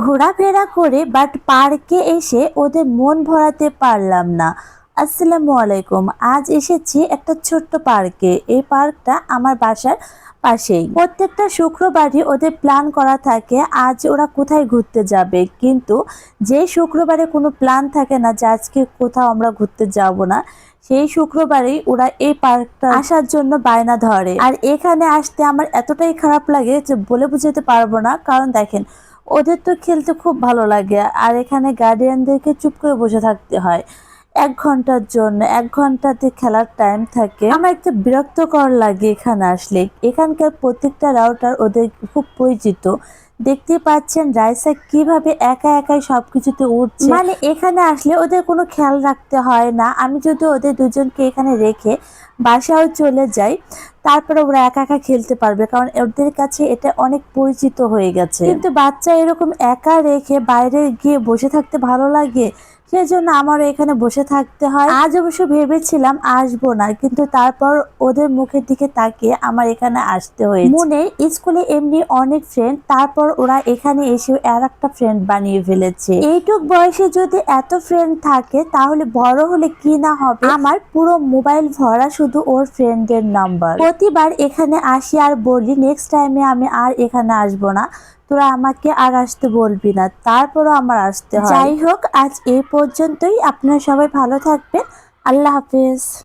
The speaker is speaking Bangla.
ঘোরাফেরা করে বাট পার্কে এসে ওদের মন ভরাতে পারলাম না। আসসালামু আলাইকুম। আজ এসেছি একটা ছোট্ট পার্কে। এই পার্কটা আমার বাসার পাশেই। প্রত্যেকটা শুক্রবারই ওদের প্ল্যান করা থাকে আজ ওরা কোথায় ঘুরতে যাবে, কিন্তু যে শুক্রবারে কোনো প্ল্যান থাকে না যে আজকে কোথাও আমরা ঘুরতে যাব না, সেই শুক্রবারেই ওরা এই পার্কটা আসার জন্য বায়না ধরে। আর এখানে আসতে আমার এতটাই খারাপ লাগে যে বলে বোঝাতে পারবো না। কারণ দেখেন, ওদের তো খেলতে খুব ভালো লাগে, আর এখানে গার্ডিয়ানদেরকে চুপ করে বসে থাকতে হয় 1 ঘন্টার জন্য। 1 ঘন্টাতে খেলার টাইম থাকে। আমার একটু বিরক্তকর লাগে এখানে আসলে। এখানকার প্রত্যেকটা রাউটার ওদের খুব পরিচিত। দেখতে পাচ্ছেন রাইসা কিভাবে একা একাই সবকিছুতে উঠছে। মানে এখানে আসলে ওদের কোনো খেয়াল রাখতে হয় না। আমি যদি ওদের দুজনকে এখানে রেখে বাসাও চলে যাই, তারপরে ওরা একা একা খেলতে পারবে, কারণ ওদের কাছে এটা অনেক পরিচিত হয়ে গেছে। কিন্তু বাচ্চা এরকম একা রেখে বাইরে গিয়ে বসে থাকতে ভালো লাগে, সেজন্য আমারও এখানে বসে থাকতে হয়। আজ অবশ্য ভেবেছিলাম আসবো না, কিন্তু তারপর ওদের মুখের দিকে তাকিয়ে আমার এখানে আসতে হয়েছে। মনে স্কুলে এমনি অনেক ফ্রেন্ড, তারপর ওরা এখানে এসে আর একটা ফ্রেন্ড বানিয়ে ফেলেছে। এইটুক বয়সে যদি এত ফ্রেন্ড থাকে, তাহলে বড় হলে কি না হবে। আমার পুরো মোবাইল ভরা শুধু ওর ফ্রেন্ডের নাম্বার। প্রতিবার এখানে আসি আর বলি নেক্সট টাইমে আমি আর এখানে আসবো না, তোরা আমাকে আর আসতে বলবি না, তারপরও আমার আসতে হয়। যাই হোক, আজ এই পর্যন্তই। আপনারা সবাই ভালো থাকবেন। আল্লাহ হাফেজ।